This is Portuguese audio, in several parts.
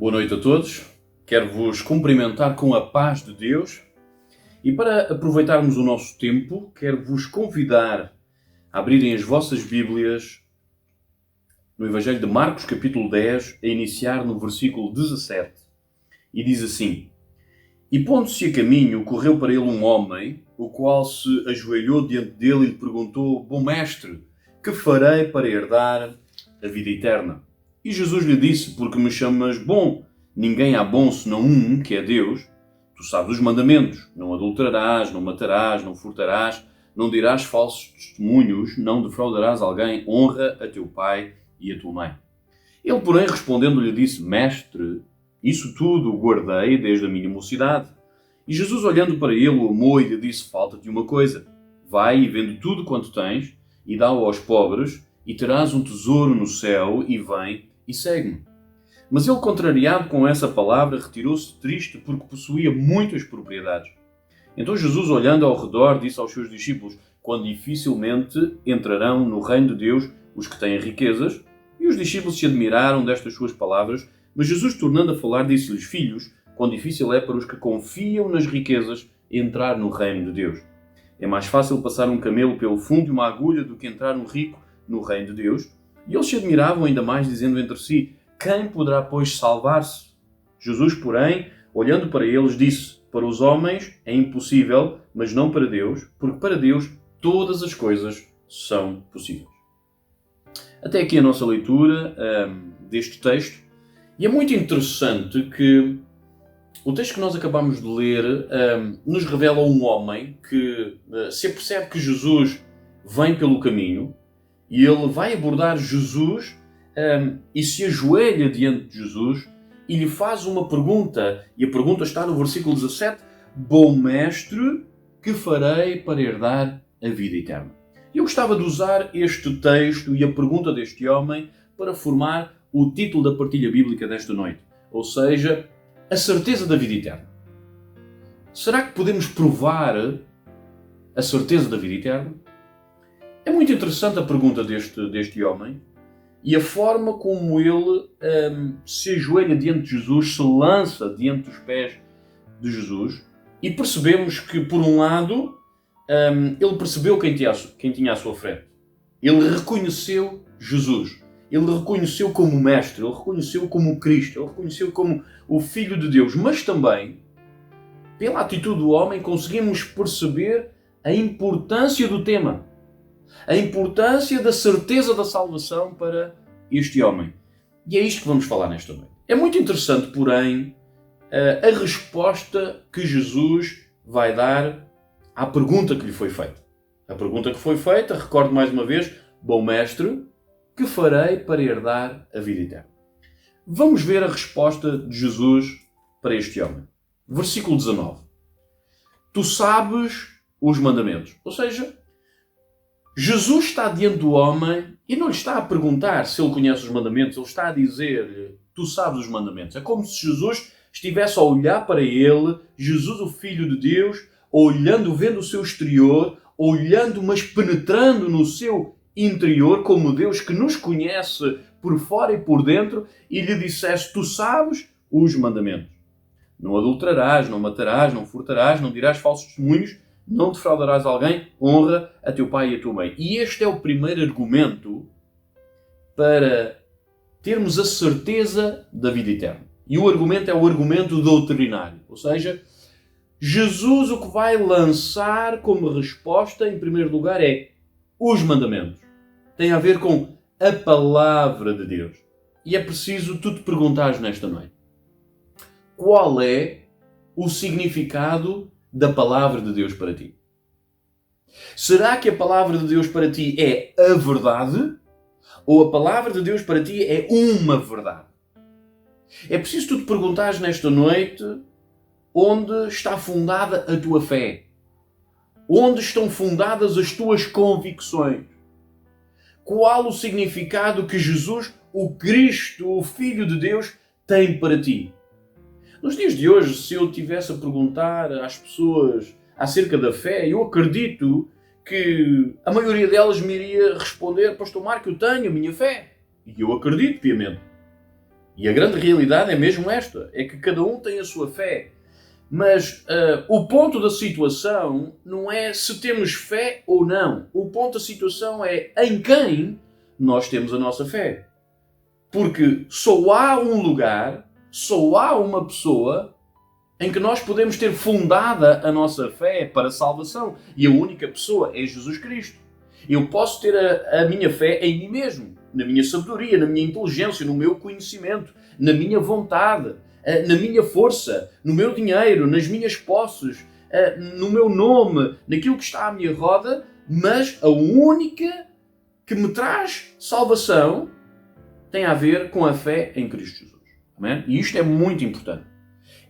Boa noite a todos. Quero-vos cumprimentar com a paz de Deus e para aproveitarmos o nosso tempo, quero-vos convidar a abrirem as vossas Bíblias no Evangelho de Marcos, capítulo 10, a iniciar no versículo 17. E diz assim: E pondo-se a caminho, correu para ele um homem, o qual se ajoelhou diante dele e lhe perguntou: Bom mestre, que farei para herdar a vida eterna? E Jesus lhe disse: Porque me chamas bom? Ninguém há bom senão um, que é Deus. Tu sabes os mandamentos: não adulterarás, não matarás, não furtarás, não dirás falsos testemunhos, não defraudarás alguém, honra a teu pai e a tua mãe. Ele, porém, respondendo, lhe disse: Mestre, isso tudo guardei desde a minha mocidade. E Jesus, olhando para ele, o amou e lhe disse: Falta-te uma coisa. Vai e vende tudo quanto tens e dá-o aos pobres, e terás um tesouro no céu, e vem e segue-me. Mas ele, contrariado com essa palavra, retirou-se triste porque possuía muitas propriedades. Então Jesus, olhando ao redor, disse aos seus discípulos: Quão dificilmente entrarão no reino de Deus os que têm riquezas? E os discípulos se admiraram destas suas palavras, mas Jesus, tornando a falar, disse-lhes: Filhos, quão difícil é para os que confiam nas riquezas entrar no reino de Deus. É mais fácil passar um camelo pelo fundo de uma agulha do que entrar um rico no reino de Deus. E eles se admiravam ainda mais, dizendo entre si: Quem poderá, pois, salvar-se? Jesus, porém, olhando para eles, disse: Para os homens é impossível, mas não para Deus, porque para Deus todas as coisas são possíveis. Até aqui a nossa leitura deste texto. E é muito interessante que o texto que nós acabamos de ler nos revela um homem que se apercebe que Jesus vem pelo caminho e ele vai abordar Jesus e se ajoelha diante de Jesus e lhe faz uma pergunta. E a pergunta está no versículo 17: Bom mestre, que farei para herdar a vida eterna? Eu gostava de usar este texto e a pergunta deste homem para formar o título da partilha bíblica desta noite. Ou seja, a certeza da vida eterna. Será que podemos provar a certeza da vida eterna? É muito interessante a pergunta deste homem e a forma como ele se ajoelha diante de Jesus, se lança diante dos pés de Jesus, e percebemos que, por um lado, ele percebeu quem tinha à sua frente. Ele reconheceu Jesus. Ele reconheceu como mestre, ele reconheceu como Cristo, ele reconheceu como o Filho de Deus. Mas também, pela atitude do homem, conseguimos perceber a importância do tema. A importância da certeza da salvação para este homem. E é isto que vamos falar nesta noite. É muito interessante, porém, a resposta que Jesus vai dar à pergunta que lhe foi feita. A pergunta que foi feita, recordo mais uma vez: Bom mestre, que farei para herdar a vida eterna? Vamos ver a resposta de Jesus para este homem. Versículo 19. Tu sabes os mandamentos. Ou seja, Jesus está diante do homem e não lhe está a perguntar se ele conhece os mandamentos, ele está a dizer-lhe: Tu sabes os mandamentos. É como se Jesus estivesse a olhar para ele, Jesus, o Filho de Deus, olhando, vendo o seu exterior, olhando, mas penetrando no seu interior, como Deus que nos conhece por fora e por dentro, e lhe dissesse: Tu sabes os mandamentos. Não adulterarás, não matarás, não furtarás, não dirás falsos testemunhos, não defraudarás alguém, honra a teu pai e a tua mãe. E este é o primeiro argumento para termos a certeza da vida eterna. E o argumento é o argumento doutrinário. Ou seja, Jesus o que vai lançar como resposta, em primeiro lugar, é os mandamentos. Tem a ver com a palavra de Deus. E é preciso tu te perguntares nesta noite: qual é o significado da palavra de Deus para ti? Será que a palavra de Deus para ti é a verdade? Ou a palavra de Deus para ti é uma verdade? É preciso tu te perguntares nesta noite onde está fundada a tua fé. Onde estão fundadas as tuas convicções? Qual o significado que Jesus, o Cristo, o Filho de Deus, tem para ti? Nos dias de hoje, se eu tivesse a perguntar às pessoas acerca da fé, eu acredito que a maioria delas me iria responder: Pastor Marco, eu tenho a minha fé. E eu acredito piamente. E a grande realidade é mesmo esta, é que cada um tem a sua fé. Mas o ponto da situação não é se temos fé ou não. O ponto da situação é em quem nós temos a nossa fé. Porque só há um lugar, só há uma pessoa em que nós podemos ter fundada a nossa fé para a salvação. E a única pessoa é Jesus Cristo. Eu posso ter a minha fé em mim mesmo, na minha sabedoria, na minha inteligência, no meu conhecimento, na minha vontade, na minha força, no meu dinheiro, nas minhas posses, no meu nome, naquilo que está à minha roda, mas a única que me traz salvação tem a ver com a fé em Cristo Jesus. Amém? E isto é muito importante.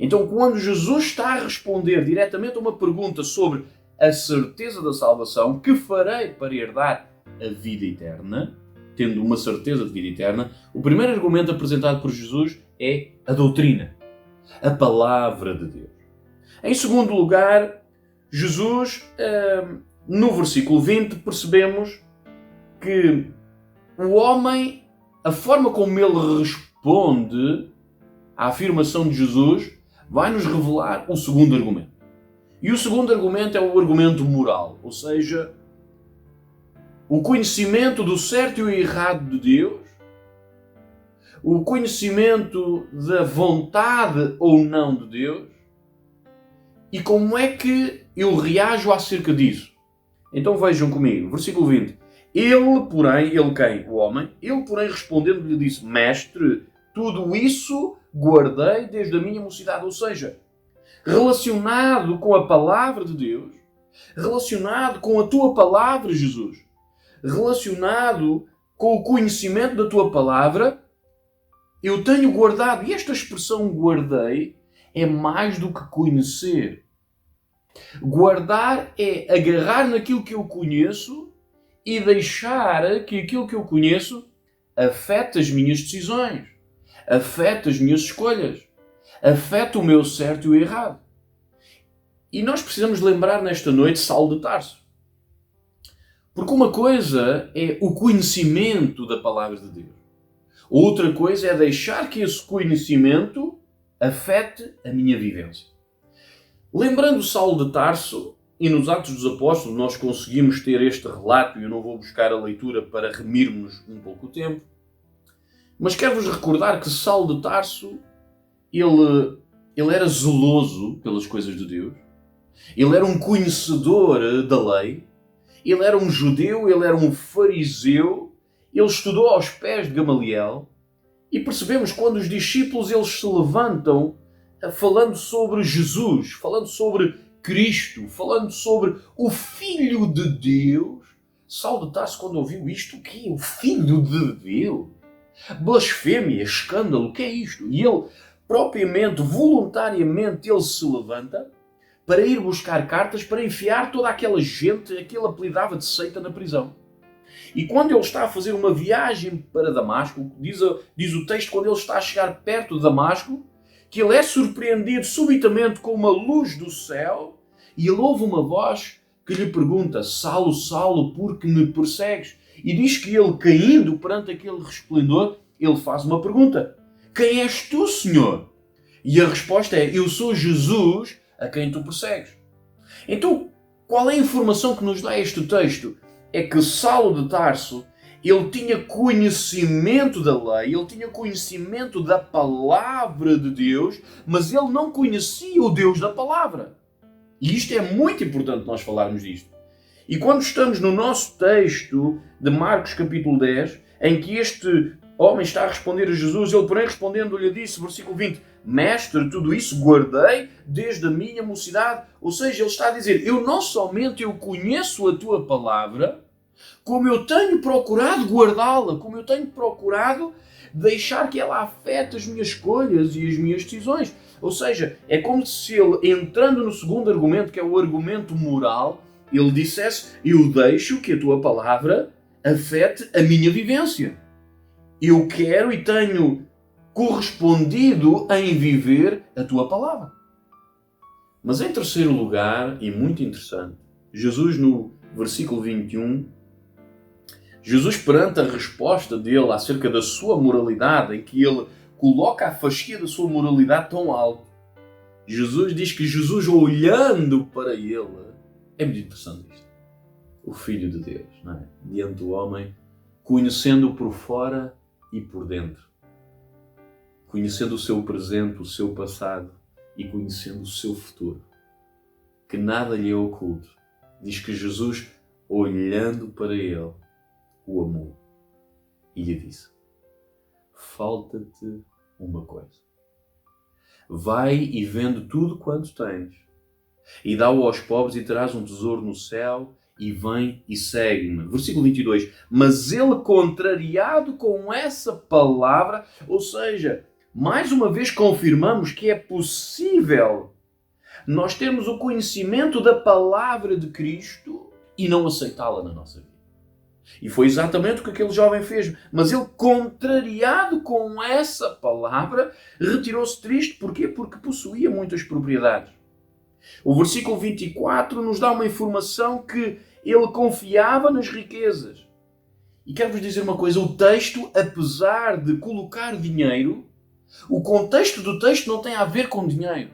Então, quando Jesus está a responder diretamente a uma pergunta sobre a certeza da salvação, que farei para herdar a vida eterna, tendo uma certeza de vida eterna, o primeiro argumento apresentado por Jesus é a doutrina, a palavra de Deus. Em segundo lugar, Jesus, no versículo 20, percebemos que o homem, a forma como ele responde à afirmação de Jesus, vai nos revelar o segundo argumento. E o segundo argumento é o argumento moral, ou seja, o conhecimento do certo e o errado de Deus, o conhecimento da vontade ou não de Deus, e como é que eu reajo acerca disso. Então vejam comigo, versículo 20. Ele, porém, ele quem? O homem. Ele, porém, respondendo-lhe disse, Mestre, tudo isso guardei desde a minha mocidade. Ou seja, relacionado com a palavra de Deus, relacionado com a tua palavra, Jesus, relacionado com o conhecimento da tua palavra, eu tenho guardado. E esta expressão guardei é mais do que conhecer. Guardar é agarrar naquilo que eu conheço e deixar que aquilo que eu conheço afete as minhas decisões, afete as minhas escolhas, afete o meu certo e o errado. E nós precisamos lembrar nesta noite Saulo de Tarso. Porque uma coisa é o conhecimento da palavra de Deus. Outra coisa é deixar que esse conhecimento afete a minha vivência. Lembrando Saulo de Tarso, e nos Atos dos Apóstolos nós conseguimos ter este relato, e eu não vou buscar a leitura para remirmos um pouco o tempo, mas quero-vos recordar que Saulo de Tarso, ele era zeloso pelas coisas de Deus, ele era um conhecedor da lei, ele era um judeu, ele era um fariseu, ele estudou aos pés de Gamaliel, e percebemos quando os discípulos eles se levantam falando sobre Jesus, falando sobre Cristo, falando sobre o Filho de Deus. Saulo de Tarso, quando ouviu isto, o quê? O Filho de Deus? Blasfémia, escândalo, o que é isto? E ele, propriamente, voluntariamente, ele se levanta para ir buscar cartas, para enfiar toda aquela gente a que ele apelidava de seita na prisão. E quando ele está a fazer uma viagem para Damasco, diz o texto, quando ele está a chegar perto de Damasco, que ele é surpreendido subitamente com uma luz do céu e ele ouve uma voz que lhe pergunta, Saulo, Saulo, por que me persegues? E diz que ele, caindo perante aquele resplendor, ele faz uma pergunta. Quem és tu, Senhor? E a resposta é, eu sou Jesus a quem tu persegues. Então, qual é a informação que nos dá este texto? É que Saulo de Tarso, ele tinha conhecimento da lei, ele tinha conhecimento da palavra de Deus, mas ele não conhecia o Deus da palavra. E isto é muito importante nós falarmos disto. E quando estamos no nosso texto de Marcos capítulo 10, em que este homem está a responder a Jesus, ele porém respondendo-lhe disse, versículo 20, Mestre, tudo isso guardei desde a minha mocidade. Ou seja, ele está a dizer, eu não somente eu conheço a tua palavra, como eu tenho procurado guardá-la, como eu tenho procurado deixar que ela afete as minhas escolhas e as minhas decisões. Ou seja, é como se ele, entrando no segundo argumento, que é o argumento moral, ele dissesse, eu deixo que a tua palavra afete a minha vivência. Eu quero e tenho correspondido em viver a tua palavra. Mas em terceiro lugar, e muito interessante, Jesus no versículo 21, Jesus perante a resposta dele acerca da sua moralidade, em que ele coloca a fasquia da sua moralidade tão alto. Jesus diz que Jesus, olhando para ele, é muito interessante isto. O Filho de Deus, não é? Diante do homem, conhecendo-o por fora e por dentro. Conhecendo o seu presente, o seu passado e conhecendo o seu futuro. Que nada lhe é oculto. Diz que Jesus, olhando para ele, o amou e lhe disse: falta-te uma coisa. Vai e vende tudo quanto tens e dá-o aos pobres e terás um tesouro no céu e vem e segue-me. Versículo 22. Mas ele, contrariado com essa palavra, ou seja, mais uma vez confirmamos que é possível nós termos o conhecimento da palavra de Cristo e não aceitá-la na nossa vida. E foi exatamente o que aquele jovem fez. Mas ele, contrariado com essa palavra, retirou-se triste. Porquê? Porque possuía muitas propriedades. O versículo 24 nos dá uma informação que ele confiava nas riquezas. E quero-vos dizer uma coisa. O texto, apesar de colocar dinheiro, o contexto do texto não tem a ver com dinheiro.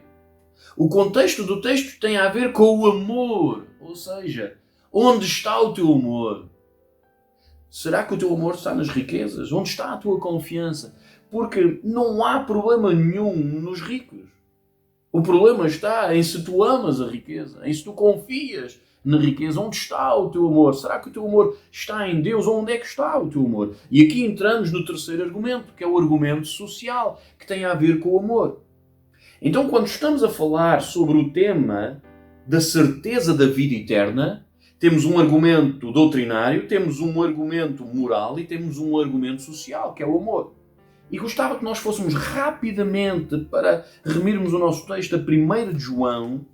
O contexto do texto tem a ver com o amor. Ou seja, onde está o teu amor? Será que o teu amor está nas riquezas? Onde está a tua confiança? Porque não há problema nenhum nos ricos. O problema está em se tu amas a riqueza, em se tu confias na riqueza. Onde está o teu amor? Será que o teu amor está em Deus? Onde é que está o teu amor? E aqui entramos no terceiro argumento, que é o argumento social, que tem a ver com o amor. Então, quando estamos a falar sobre o tema da certeza da vida eterna, temos um argumento doutrinário, temos um argumento moral e temos um argumento social, que é o amor. E gostava que nós fôssemos rapidamente, para remirmos o nosso texto, a 1 de João,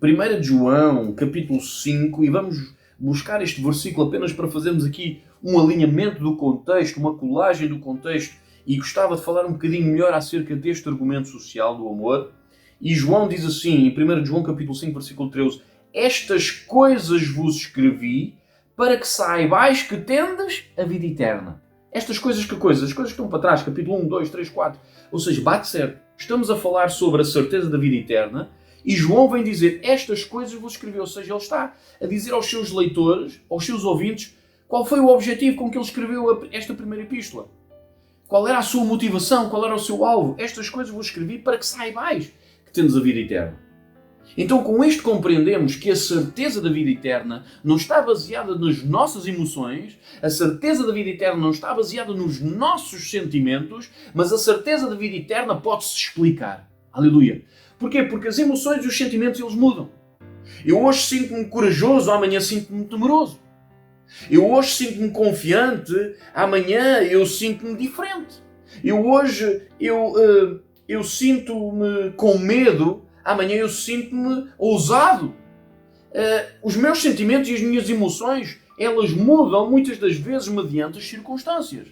1 de João, capítulo 5, e vamos buscar este versículo apenas para fazermos aqui um alinhamento do contexto, uma colagem do contexto, e gostava de falar um bocadinho melhor acerca deste argumento social do amor. E João diz assim, em 1 de João, capítulo 5, versículo 13, estas coisas vos escrevi para que saibais que tendes a vida eterna. Estas coisas, que coisas? As coisas que estão para trás, capítulo 1, 2, 3, 4. Ou seja, bate certo. Estamos a falar sobre a certeza da vida eterna e João vem dizer, estas coisas vos escrevi. Ou seja, ele está a dizer aos seus leitores, aos seus ouvintes, qual foi o objetivo com que ele escreveu esta primeira epístola. Qual era a sua motivação, qual era o seu alvo. Estas coisas vos escrevi para que saibais que tendes a vida eterna. Então, com isto compreendemos que a certeza da vida eterna não está baseada nas nossas emoções, a certeza da vida eterna não está baseada nos nossos sentimentos, mas a certeza da vida eterna pode-se explicar. Aleluia! Porquê? Porque as emoções e os sentimentos, eles mudam. Eu hoje sinto-me corajoso, amanhã sinto-me temeroso. Eu hoje sinto-me confiante, amanhã eu sinto-me diferente. Eu sinto-me com medo, amanhã eu sinto-me ousado. Os meus sentimentos e as minhas emoções, elas mudam muitas das vezes mediante as circunstâncias.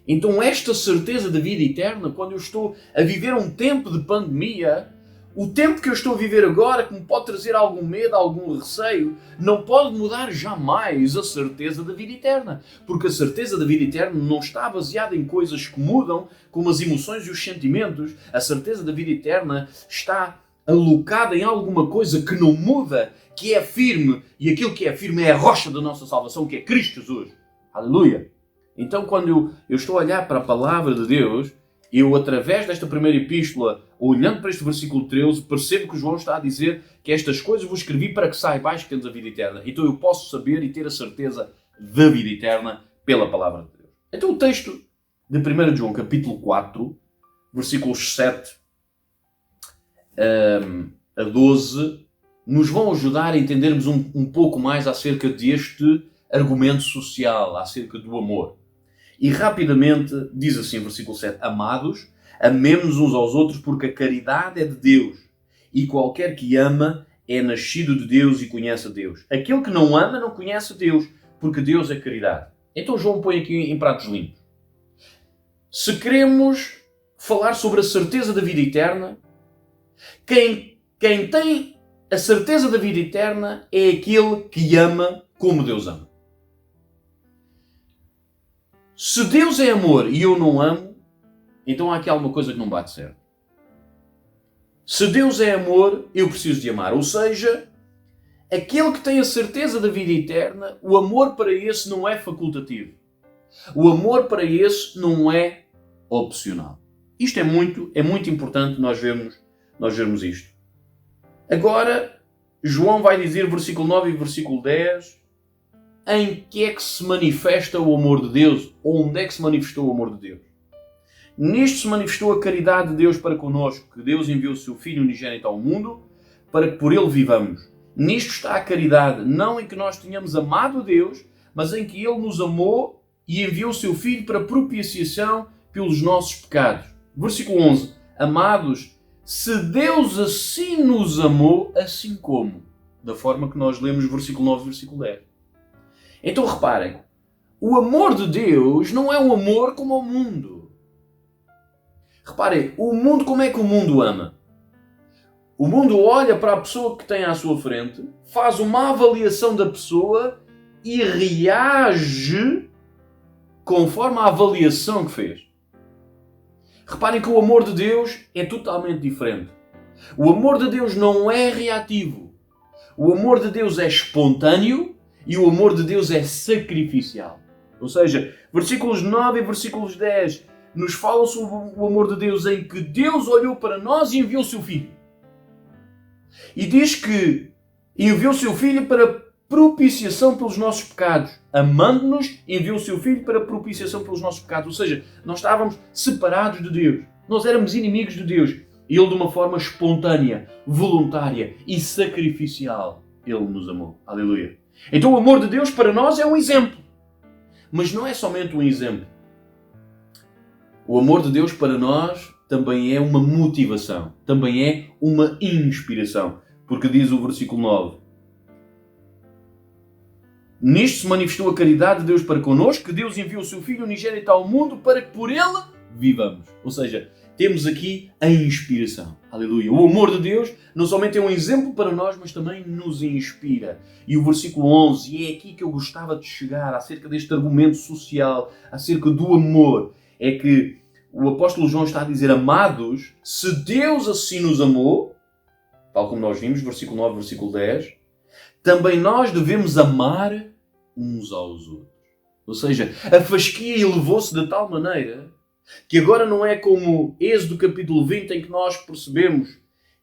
Então esta certeza da vida eterna, quando eu estou a viver um tempo de pandemia, o tempo que eu estou a viver agora, que me pode trazer algum medo, algum receio, não pode mudar jamais a certeza da vida eterna. Porque a certeza da vida eterna não está baseada em coisas que mudam, como as emoções e os sentimentos. A certeza da vida eterna está alocada em alguma coisa que não muda, que é firme, e aquilo que é firme é a rocha da nossa salvação, que é Cristo Jesus. Aleluia! Então, quando eu estou a olhar para a palavra de Deus, eu, através desta primeira epístola, olhando para este versículo 13, percebo que João está a dizer que estas coisas vos escrevi para que saibais que temos a vida eterna. Então eu posso saber e ter a certeza da vida eterna pela palavra de Deus. Então o texto de 1 de João, capítulo 4, versículos 7 a 12, nos vão ajudar a entendermos um pouco mais acerca deste argumento social, acerca do amor. E rapidamente diz assim, versículo 7, amados, amemos uns aos outros porque a caridade é de Deus e qualquer que ama é nascido de Deus e conhece a Deus. Aquele que não ama não conhece a Deus, porque Deus é caridade. Então João põe aqui em pratos limpos. Se queremos falar sobre a certeza da vida eterna, quem tem a certeza da vida eterna é aquele que ama como Deus ama. Se Deus é amor e eu não amo, então há aqui alguma coisa que não bate certo. Se Deus é amor, eu preciso de amar. Ou seja, aquele que tem a certeza da vida eterna, o amor para esse não é facultativo. O amor para esse não é opcional. Isto é muito importante nós vermos isto. Agora, João vai dizer, versículo 9 e versículo 10, em que é que se manifesta o amor de Deus? Onde é que se manifestou o amor de Deus? Nisto se manifestou a caridade de Deus para connosco, que Deus enviou o seu Filho unigênito ao mundo, para que por ele vivamos. Nisto está a caridade, não em que nós tenhamos amado a Deus, mas em que ele nos amou e enviou o seu Filho para propiciação pelos nossos pecados. Versículo 11. Amados, se Deus assim nos amou, assim como? Da forma que nós lemos versículo 9 e versículo 10. Então reparem, o amor de Deus não é um amor como ao mundo. Reparem, o mundo, como é que o mundo ama? O mundo olha para a pessoa que tem à sua frente, faz uma avaliação da pessoa e reage conforme a avaliação que fez. Reparem que o amor de Deus é totalmente diferente. O amor de Deus não é reativo. O amor de Deus é espontâneo e o amor de Deus é sacrificial. Ou seja, versículos 9 e versículos 10 nos falam sobre o amor de Deus em que Deus olhou para nós e enviou o seu Filho. E diz que enviou o seu Filho para propiciação pelos nossos pecados. Amando-nos, enviou o seu Filho para propiciação pelos nossos pecados. Ou seja, nós estávamos separados de Deus. Nós éramos inimigos de Deus. E Ele, de uma forma espontânea, voluntária e sacrificial, Ele nos amou. Aleluia. Então o amor de Deus para nós é um exemplo. Mas não é somente um exemplo. O amor de Deus para nós também é uma motivação. Também é uma inspiração. Porque diz o versículo 9. Nisto se manifestou a caridade de Deus para connosco, que Deus enviou o seu Filho unigênito ao mundo para que por ele vivamos. Ou seja, temos aqui a inspiração. Aleluia. O amor de Deus não somente é um exemplo para nós, mas também nos inspira. E o versículo 11, e é aqui que eu gostava de chegar, acerca deste argumento social, acerca do amor, é que o apóstolo João está a dizer, amados, se Deus assim nos amou, tal como nós vimos, versículo 9, versículo 10, também nós devemos amar uns aos outros. Ou seja, a fasquia elevou-se de tal maneira que agora não é como Êxodo capítulo 20, em que nós percebemos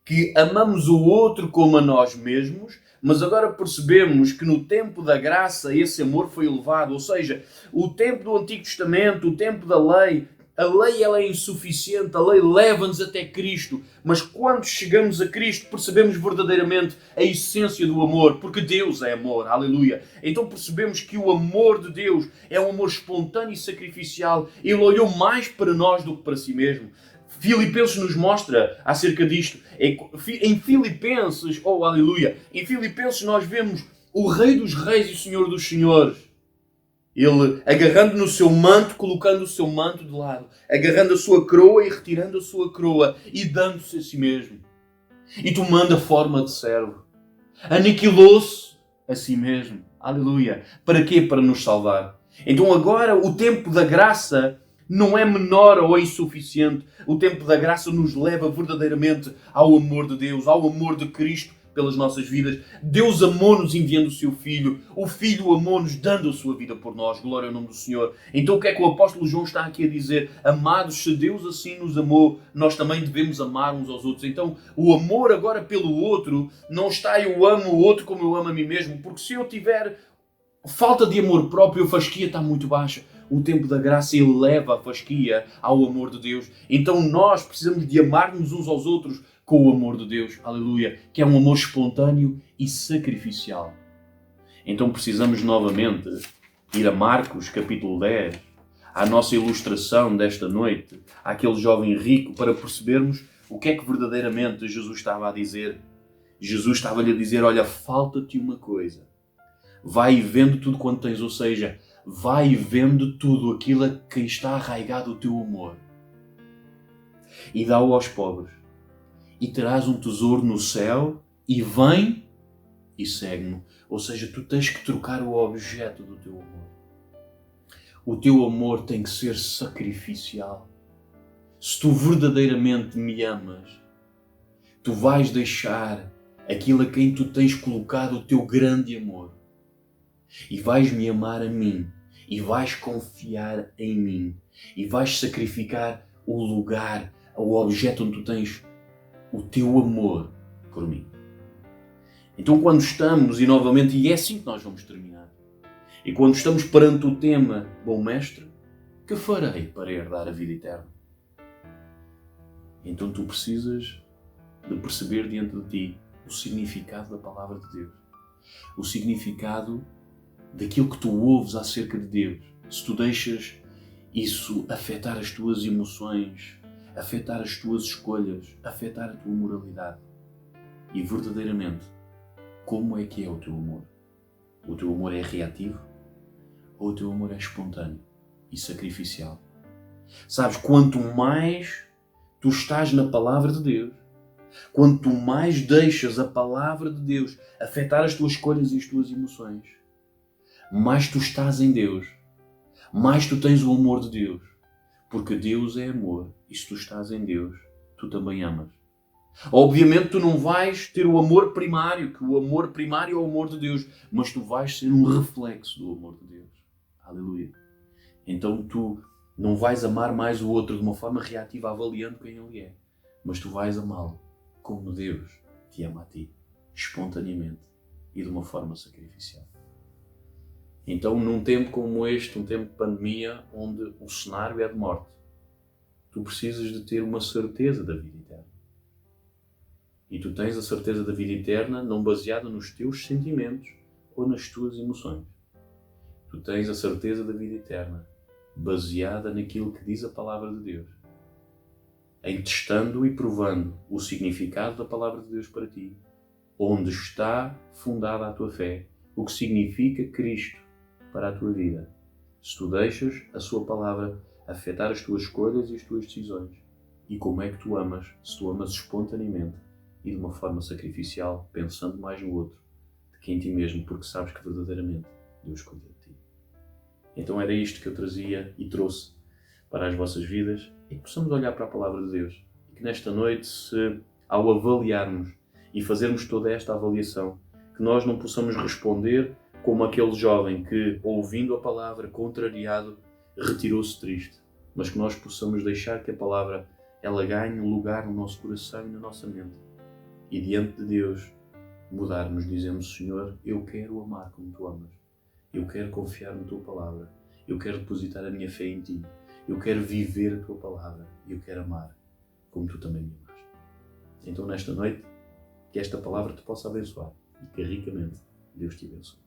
que amamos o outro como a nós mesmos, mas agora percebemos que no tempo da graça esse amor foi elevado. Ou seja, o tempo do Antigo Testamento, o tempo da lei, a lei ela é insuficiente, a lei leva-nos até Cristo, mas quando chegamos a Cristo percebemos verdadeiramente a essência do amor, porque Deus é amor, aleluia. Então percebemos que o amor de Deus é um amor espontâneo e sacrificial. Ele olhou mais para nós do que para si mesmo. Filipenses nos mostra acerca disto. Em Filipenses, oh aleluia, em Filipenses nós vemos o Rei dos Reis e o Senhor dos Senhores. Ele agarrando no seu manto, colocando o seu manto de lado, agarrando a sua coroa e retirando a sua coroa e dando-se a si mesmo. E tomando a forma de servo. Aniquilou-se a si mesmo. Aleluia. Para quê? Para nos salvar. Então agora o tempo da graça não é menor ou insuficiente. O tempo da graça nos leva verdadeiramente ao amor de Deus, ao amor de Cristo pelas nossas vidas. Deus amou-nos enviando o seu Filho. O Filho amou-nos dando a sua vida por nós. Glória ao nome do Senhor. Então o que é que o apóstolo João está aqui a dizer? Amados, se Deus assim nos amou, nós também devemos amar uns aos outros. Então o amor agora pelo outro não está eu amo o outro como eu amo a mim mesmo. Porque se eu tiver falta de amor próprio, a fasquia está muito baixa. O tempo da graça eleva a fasquia ao amor de Deus. Então nós precisamos de amar-nos uns aos outros com o amor de Deus, aleluia, que é um amor espontâneo e sacrificial. Então precisamos novamente ir a Marcos capítulo 10, à nossa ilustração desta noite, àquele jovem rico, para percebermos o que é que verdadeiramente Jesus estava a dizer. Jesus estava-lhe a dizer, olha, falta-te uma coisa. Vai vendo tudo quanto tens, ou seja, vai vendo tudo aquilo a que está arraigado o teu amor. E dá-o aos pobres. E terás um tesouro no céu, e vem e segue-me. Ou seja, tu tens que trocar o objeto do teu amor. O teu amor tem que ser sacrificial. se tu verdadeiramente me amas, tu vais deixar aquilo a quem tu tens colocado o teu grande amor e vais me amar a mim e vais confiar em mim e vais sacrificar o lugar, o objeto onde tu tens o teu amor por mim. Então quando estamos, e novamente, e é assim que nós vamos terminar, e quando estamos perante o tema, bom mestre, que farei para herdar a vida eterna? Então tu precisas de perceber diante de ti o significado da palavra de Deus. O significado daquilo que tu ouves acerca de Deus. Se tu deixas isso afetar as tuas emoções, afetar as tuas escolhas, afetar a tua moralidade. E verdadeiramente, como é que é o teu amor? O teu amor é reativo ou o teu amor é espontâneo e sacrificial? Sabes, quanto mais tu estás na palavra de Deus, quanto mais deixas a palavra de Deus afetar as tuas escolhas e as tuas emoções, mais tu estás em Deus, mais tu tens o amor de Deus. Porque Deus é amor e se tu estás em Deus, tu também amas. Obviamente tu não vais ter o amor primário, que o amor primário é o amor de Deus, mas tu vais ser um reflexo do amor de Deus. Aleluia. Então tu não vais amar mais o outro de uma forma reativa, avaliando quem ele é, mas tu vais amá-lo como Deus te ama a ti, espontaneamente e de uma forma sacrificial. Então, num tempo como este, um tempo de pandemia, onde o cenário é de morte, tu precisas de ter uma certeza da vida eterna. E tu tens a certeza da vida eterna não baseada nos teus sentimentos ou nas tuas emoções. Tu tens a certeza da vida eterna baseada naquilo que diz a palavra de Deus. Em testando e provando o significado da palavra de Deus para ti, onde está fundada a tua fé, o que significa Cristo para a tua vida. Se tu deixas a sua palavra afetar as tuas escolhas e as tuas decisões. E como é que tu amas? Se tu amas espontaneamente e de uma forma sacrificial, pensando mais no outro do que em ti mesmo, porque sabes que verdadeiramente Deus cuida de ti. Então era isto que eu trazia e trouxe para as vossas vidas e que possamos olhar para a palavra de Deus. E que nesta noite, se ao avaliarmos e fazermos toda esta avaliação, que nós não possamos responder como aquele jovem que, ouvindo a palavra, contrariado, retirou-se triste, mas que nós possamos deixar que a palavra ela ganhe um lugar no nosso coração e na nossa mente. E diante de Deus, mudarmos, dizemos: Senhor, eu quero amar como Tu amas. Eu quero confiar na Tua palavra. Eu quero depositar a minha fé em Ti. Eu quero viver a Tua palavra. E eu quero amar como Tu também me amas. Então, nesta noite, que esta palavra te possa abençoar e que ricamente Deus te abençoe.